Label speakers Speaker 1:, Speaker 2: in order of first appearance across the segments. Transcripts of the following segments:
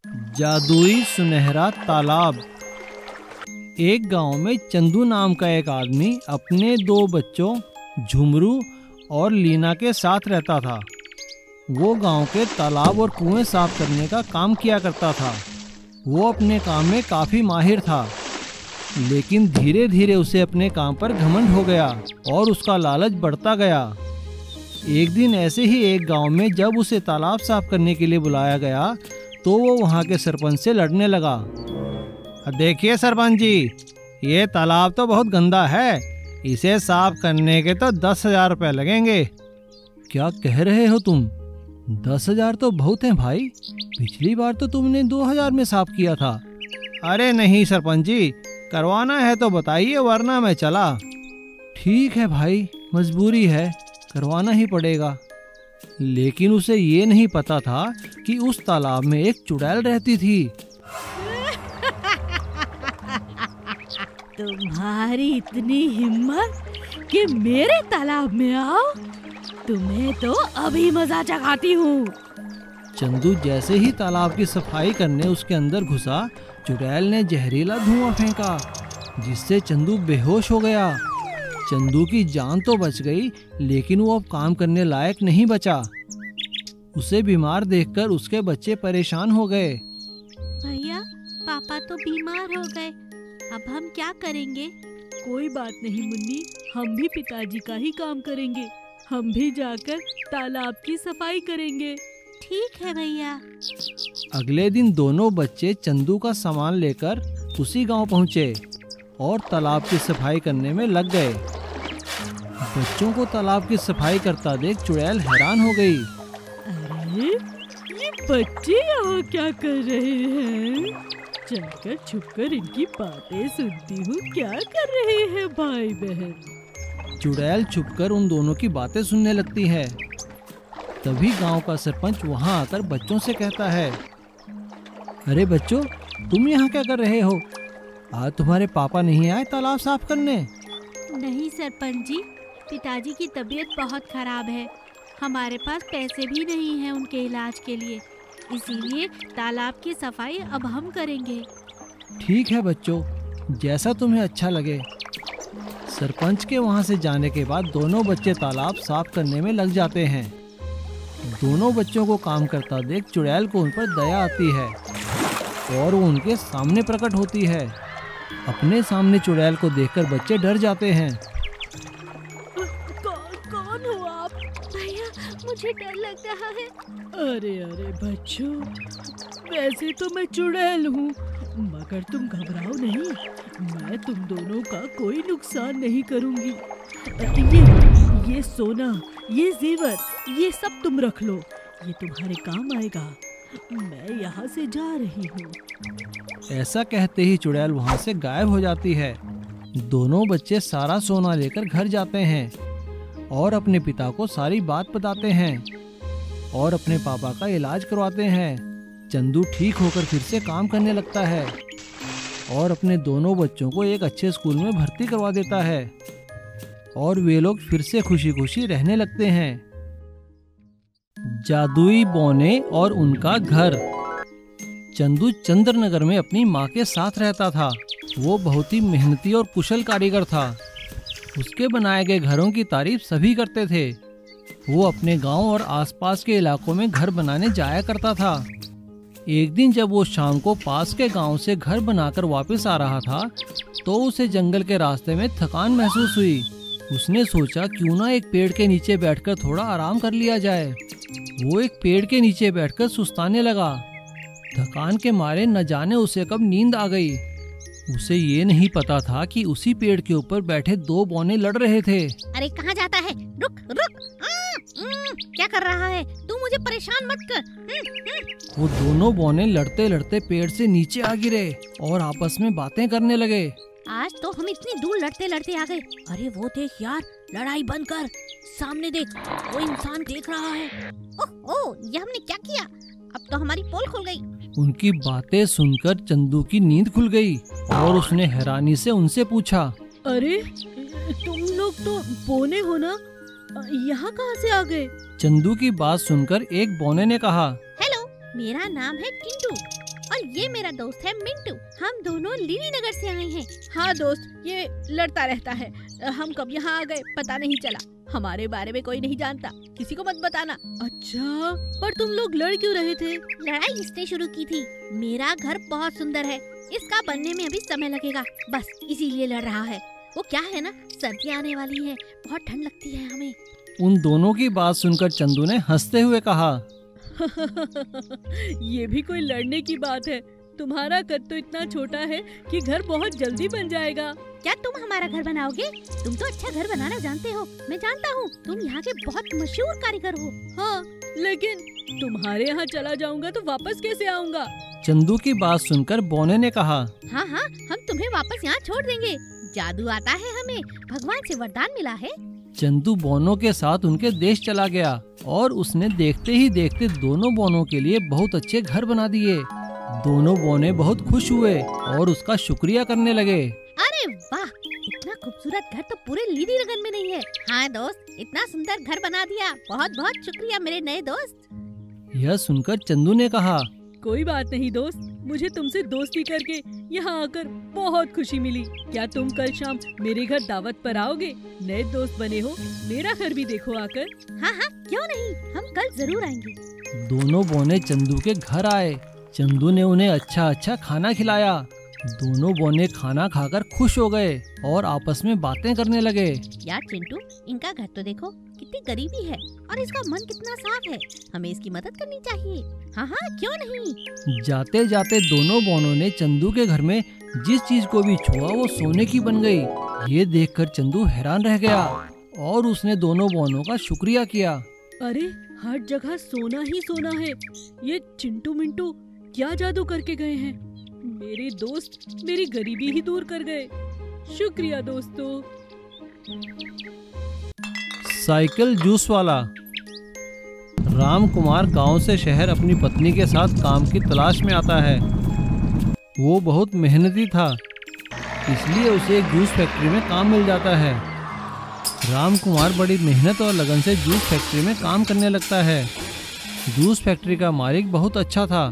Speaker 1: जादुई सुनहरा तालाब। एक गांव में चंदू नाम का एक आदमी अपने दो बच्चों झुमरू और लीना के साथ रहता था। वो गांव के तालाब और कुएं साफ करने का काम किया करता था। वो अपने काम में काफ़ी माहिर था, लेकिन धीरे धीरे उसे अपने काम पर घमंड हो गया और उसका लालच बढ़ता गया। एक दिन ऐसे ही एक गांव में जब उसे तालाब साफ करने के लिए बुलाया गया तो वो वहाँ के सरपंच से लड़ने लगा। देखिए सरपंच जी, ये तालाब तो बहुत गंदा है, इसे साफ करने के तो 10,000 रुपये लगेंगे। क्या कह रहे हो तुम? 10,000 तो बहुत हैं भाई, पिछली बार तो तुमने 2,000 में साफ किया था। अरे नहीं सरपंच जी, करवाना है तो बताइए वरना मैं चला। ठीक है भाई, मजबूरी है, करवाना ही पड़ेगा। लेकिन उसे ये नहीं पता था कि उस तालाब में एक चुड़ैल रहती थी।
Speaker 2: तुम्हारी इतनी हिम्मत कि मेरे तालाब में आओ, तुम्हें तो अभी मजा चखाती हूँ।
Speaker 1: चंदू जैसे ही तालाब की सफाई करने उसके अंदर घुसा, चुड़ैल ने जहरीला धुआं फेंका, जिससे चंदू बेहोश हो गया। चंदू की जान तो बच गई, लेकिन वो अब काम करने लायक नहीं बचा। उसे बीमार देखकर उसके बच्चे परेशान हो गए।
Speaker 3: भैया, पापा तो बीमार हो गए, अब हम क्या करेंगे?
Speaker 2: कोई बात नहीं मुन्नी, हम भी पिताजी का ही काम करेंगे। हम भी जाकर तालाब की सफाई करेंगे।
Speaker 3: ठीक है भैया।
Speaker 1: अगले दिन दोनों बच्चे चंदू का सामान लेकर उसी गांव पहुंचे और तालाब की सफाई करने में लग गए। बच्चों को तालाब की सफाई करता देख चुड़ैल हैरान हो गई।
Speaker 2: अरे, ये बच्चे यहाँ क्या कर रहे हैं? चलकर छुपकर इनकी बातें सुनती हूँ, क्या कर रहे हैं भाई बहन।
Speaker 1: चुड़ैल छुपकर उन दोनों की बातें सुनने लगती है। तभी गांव का सरपंच वहां आकर बच्चों से कहता है, अरे बच्चों, तुम यहाँ क्या कर रहे हो? आज तुम्हारे पापा नहीं आए तालाब साफ करने?
Speaker 3: नहीं सरपंच जी, पिताजी की तबीयत बहुत खराब है, हमारे पास पैसे भी नहीं हैं उनके इलाज के लिए, इसीलिए तालाब की सफाई अब हम करेंगे।
Speaker 1: ठीक है बच्चों, जैसा तुम्हें अच्छा लगे। सरपंच के वहां से जाने के बाद दोनों बच्चे तालाब साफ करने में लग जाते हैं। दोनों बच्चों को काम करता देख चुड़ैल को उन पर दया आती है और वो उनके सामने प्रकट होती है। अपने सामने चुड़ैल को देखकर बच्चे डर जाते हैं।
Speaker 2: कौन हो आप?
Speaker 3: भैया, मुझे डर लग रहा है।
Speaker 2: अरे बच्चों, वैसे तो मैं चुड़ैल हूँ, मगर तुम घबराओ नहीं, मैं तुम दोनों का कोई नुकसान नहीं करूँगी। ये सोना, ये जेवर, ये सब तुम रख लो, ये तुम्हारे काम आएगा। मैं यहाँ से जा रही हूँ।
Speaker 1: ऐसा कहते ही चुड़ैल वहाँ से गायब हो जाती है। दोनों बच्चे सारा सोना लेकर घर जाते हैं और अपने पिता को सारी बात बताते हैं और अपने पापा का इलाज करवाते हैं। चंदू ठीक होकर फिर से काम करने लगता है और अपने दोनों बच्चों को एक अच्छे स्कूल में भर्ती करवा देता है और वे लोग फिर से खुशी खुशी रहने लगते हैं। जादुई बौने और उनका घर। चंदू चंद्रनगर में अपनी माँ के साथ रहता था। वो बहुत ही मेहनती और कुशल कारीगर था। उसके बनाए गए घरों की तारीफ सभी करते थे। वो अपने गांव और आसपास के इलाकों में घर बनाने जाया करता था। एक दिन जब वो शाम को पास के गांव से घर बनाकर वापस आ रहा था तो उसे जंगल के रास्ते में थकान महसूस हुई। उसने सोचा क्यों ना एक पेड़ के नीचे बैठकर थोड़ा आराम कर लिया जाए। वो एक पेड़ के नीचे बैठकर सुस्ताने लगा। थकान के मारे न जाने उसे कब नींद आ गई। उसे ये नहीं पता था कि उसी पेड़ के ऊपर बैठे दो बौने लड़ रहे थे।
Speaker 3: अरे कहाँ जाता है? रुक रुक, क्या कर रहा है तू? मुझे परेशान मत कर।
Speaker 1: वो दोनों बौने लड़ते लड़ते पेड़ से नीचे आ गिरे और आपस में बातें करने लगे।
Speaker 3: आज तो हम इतनी दूर लड़ते लड़ते आ गए। अरे वो देख यार, लड़ाई बंद कर, सामने देख, वो इंसान देख रहा है। ओह, ये हमने क्या किया? अब तो हमारी पोल खुल गई।
Speaker 1: उनकी बातें सुनकर चंदू की नींद खुल गई और उसने हैरानी से उनसे पूछा,
Speaker 2: अरे तुम लोग तो बौने हो ना, यहाँ कहाँ से आ गए?
Speaker 1: चंदू की बात सुनकर एक बौने ने कहा,
Speaker 3: हेलो, मेरा नाम है टिंटू। और ये मेरा दोस्त है मिंटू। हम दोनों लीली नगर से आए हैं।
Speaker 2: हाँ दोस्त, ये लड़ता रहता है। हम कब यहाँ आ गए पता नहीं चला। हमारे बारे में कोई नहीं जानता, किसी को मत बताना। अच्छा, पर तुम लोग लड़ क्यों रहे थे?
Speaker 3: लड़ाई इसने शुरू की थी। मेरा घर बहुत सुंदर है, इसका बनने में अभी समय लगेगा, बस इसीलिए लड़ रहा है। वो क्या है ना, सर्दी आने वाली है, बहुत ठंड लगती है हमें।
Speaker 1: उन दोनों की बात सुनकर चंदू ने हंसते हुए कहा,
Speaker 2: ये भी कोई लड़ने की बात है? तुम्हारा कद तो इतना छोटा है कि घर बहुत जल्दी बन जाएगा।
Speaker 3: क्या तुम हमारा घर बनाओगे? तुम तो अच्छा घर बनाना जानते हो, मैं जानता हूँ। तुम यहाँ के बहुत मशहूर कारीगर हो।
Speaker 2: हाँ, लेकिन तुम्हारे यहाँ चला जाऊँगा तो वापस कैसे आऊँगा?
Speaker 1: चंदू की बात सुनकर बौने ने कहा,
Speaker 3: हाँ हाँ, हम तुम्हें वापस यहाँ छोड़ देंगे। जादू आता है हमें, भगवान से वरदान मिला है।
Speaker 1: चंदू बोनों के साथ उनके देश चला गया और उसने देखते ही देखते दोनों बोनों के लिए बहुत अच्छे घर बना दिए। दोनों बोने बहुत खुश हुए और उसका शुक्रिया करने लगे।
Speaker 3: अरे वाह, इतना खूबसूरत घर तो पूरे लीली नगर में नहीं है। हाँ दोस्त, इतना सुंदर घर बना दिया, बहुत बहुत शुक्रिया मेरे नए दोस्त।
Speaker 1: यह सुनकर चंदू ने कहा,
Speaker 2: कोई बात नहीं दोस्त, मुझे तुमसे दोस्ती करके यहाँ आकर बहुत खुशी मिली। क्या तुम कल शाम मेरे घर दावत पर आओगे? नए दोस्त बने हो, मेरा घर भी देखो आकर।
Speaker 3: हाँ हाँ, क्यों नहीं, हम कल जरूर आएंगे।
Speaker 1: दोनों बोने चंदू के घर आए। चंदू ने उन्हें अच्छा अच्छा खाना खिलाया। दोनों बोने खाना खाकर खुश हो गए और आपस में बातें करने लगे।
Speaker 3: यार चिंटू, इनका घर तो देखो, कितनी गरीबी है और इसका मन कितना साफ है। हमें इसकी मदद करनी चाहिए। हाँ हाँ, क्यों नहीं।
Speaker 1: जाते जाते दोनों बोनों ने चंदू के घर में जिस चीज को भी छुआ वो सोने की बन गई। ये देखकर चंदू हैरान रह गया और उसने दोनों बोनों का शुक्रिया किया।
Speaker 2: अरे, हर जगह सोना ही सोना है। ये चिंटू मिंटू क्या जादू करके गए हैं? मेरे दोस्त मेरी गरीबी ही दूर कर गए। शुक्रिया दोस्तों।
Speaker 1: साइकिल जूस वाला। राम कुमार गांव से शहर अपनी पत्नी के साथ काम की तलाश में आता है। वो बहुत मेहनती था, इसलिए उसे एक जूस फैक्ट्री में काम मिल जाता है। राम कुमार बड़ी मेहनत और लगन से जूस फैक्ट्री में काम करने लगता है। जूस फैक्ट्री का मालिक बहुत अच्छा था।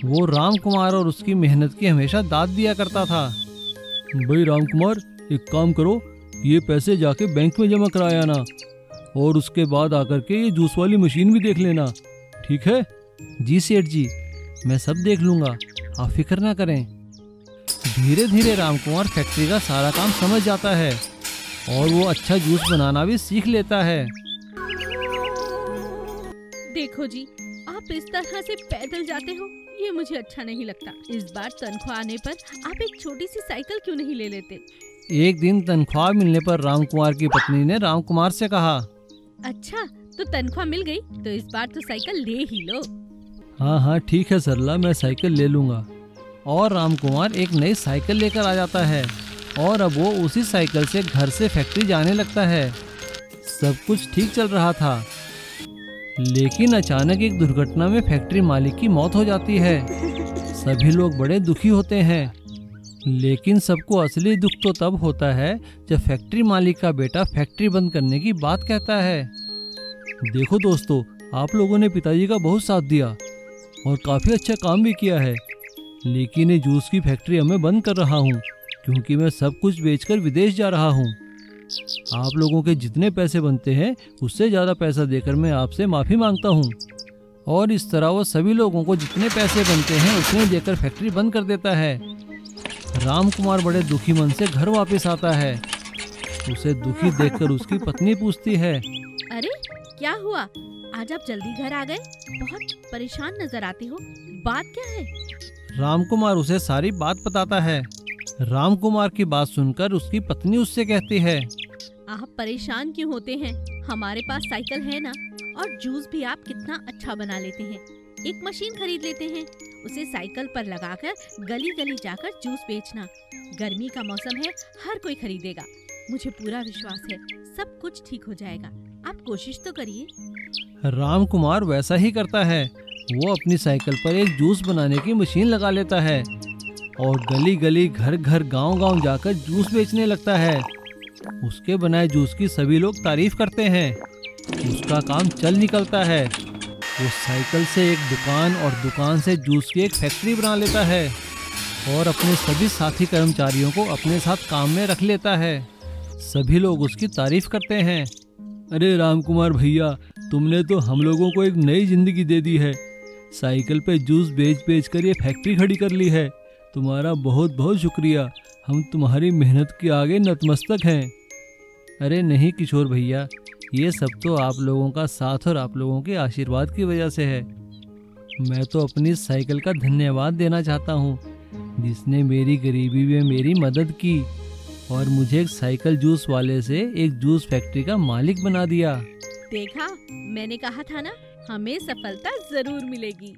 Speaker 1: वो राम कुमार और उसकी मेहनत की हमेशा दाद दिया करता था। भाई राम कुमार, एक काम करो, ये पैसे जाके बैंक में जमा कराया ना, और उसके बाद आकर के ये जूस वाली मशीन भी देख लेना, ठीक है? जी सेठ जी, मैं सब देख लूँगा, आप फिक्र ना करें। धीरे धीरे राम कुमार फैक्ट्री का सारा काम समझ जाता है और वो अच्छा जूस बनाना भी सीख लेता है।
Speaker 2: देखो जी, आप इस तरह से पैदल जाते हो, ये मुझे अच्छा नहीं लगता। इस बार तनख्वाह आने पर आप एक छोटी सी साइकिल क्यों नहीं ले लेते?
Speaker 1: एक दिन तनख्वाह मिलने पर राम कुमार की पत्नी ने राम कुमार से कहा,
Speaker 2: अच्छा, तो तनख्वाह मिल गई तो इस बार तो साइकिल ले ही लो।
Speaker 1: हाँ हाँ ठीक है सरला, मैं साइकिल ले लूँगा। और राम कुमार एक नई साइकिल लेकर आ जाता है और अब वो उसी साइकिल से घर से फैक्ट्री जाने लगता है। सब कुछ ठीक चल रहा था, लेकिन अचानक एक दुर्घटना में फैक्ट्री मालिक की मौत हो जाती है। सभी लोग बड़े दुखी होते हैं, लेकिन सबको असली दुख तो तब होता है जब फैक्ट्री मालिक का बेटा फैक्ट्री बंद करने की बात कहता है। देखो दोस्तों, आप लोगों ने पिताजी का बहुत साथ दिया और काफ़ी अच्छा काम भी किया है, लेकिन ये जूस की फैक्ट्री अब मैं बंद कर रहा हूँ क्योंकि मैं सब कुछ बेचकर विदेश जा रहा हूँ। आप लोगों के जितने पैसे बनते हैं उससे ज़्यादा पैसा देकर मैं आपसे माफ़ी मांगता हूँ। और इस तरह वो सभी लोगों को जितने पैसे बनते हैं उतने देकर फैक्ट्री बंद कर देता है। राम कुमार बड़े दुखी मन से घर वापस आता है। उसे दुखी देखकर उसकी पत्नी पूछती है,
Speaker 2: अरे क्या हुआ, आज आप जल्दी घर आ गए? बहुत परेशान नजर आते हो, बात क्या है?
Speaker 1: राम कुमार उसे सारी बात बताता है। राम कुमार की बात सुनकर उसकी पत्नी उससे कहती है,
Speaker 2: आप परेशान क्यों होते हैं? हमारे पास साइकिल है ना, और जूस भी आप कितना अच्छा बना लेते हैं। एक मशीन खरीद लेते हैं, उसे साइकिल पर लगाकर गली गली जाकर जूस बेचना। गर्मी का मौसम है, हर कोई खरीदेगा। मुझे पूरा विश्वास है सब कुछ ठीक हो जाएगा, आप कोशिश तो करिए।
Speaker 1: राम कुमार वैसा ही करता है। वो अपनी साइकिल पर एक जूस बनाने की मशीन लगा लेता है और गली गली घर घर गांव गांव जाकर जूस बेचने लगता है। उसके बनाए जूस की सभी लोग तारीफ करते हैं। उसका काम चल निकलता है वो साइकिल से एक दुकान और दुकान से जूस की एक फैक्ट्री बना लेता है और अपने सभी साथी कर्मचारियों को अपने साथ काम में रख लेता है। सभी लोग उसकी तारीफ करते हैं। अरे रामकुमार भैया, तुमने तो हम लोगों को एक नई जिंदगी दे दी है। साइकिल पे जूस बेच कर ये फैक्ट्री खड़ी कर ली है। तुम्हारा बहुत बहुत शुक्रिया। हम तुम्हारी मेहनत के आगे नतमस्तक हैं। अरे नहीं किशोर भैया, ये सब तो आप लोगों का साथ और आप लोगों के आशीर्वाद की वजह से है। मैं तो अपनी साइकिल का धन्यवाद देना चाहता हूँ, जिसने मेरी गरीबी में मेरी मदद की और मुझे एक साइकिल जूस वाले से एक जूस फैक्ट्री का मालिक बना दिया।
Speaker 4: देखा, मैंने कहा था ना, हमें सफलता जरूर मिलेगी।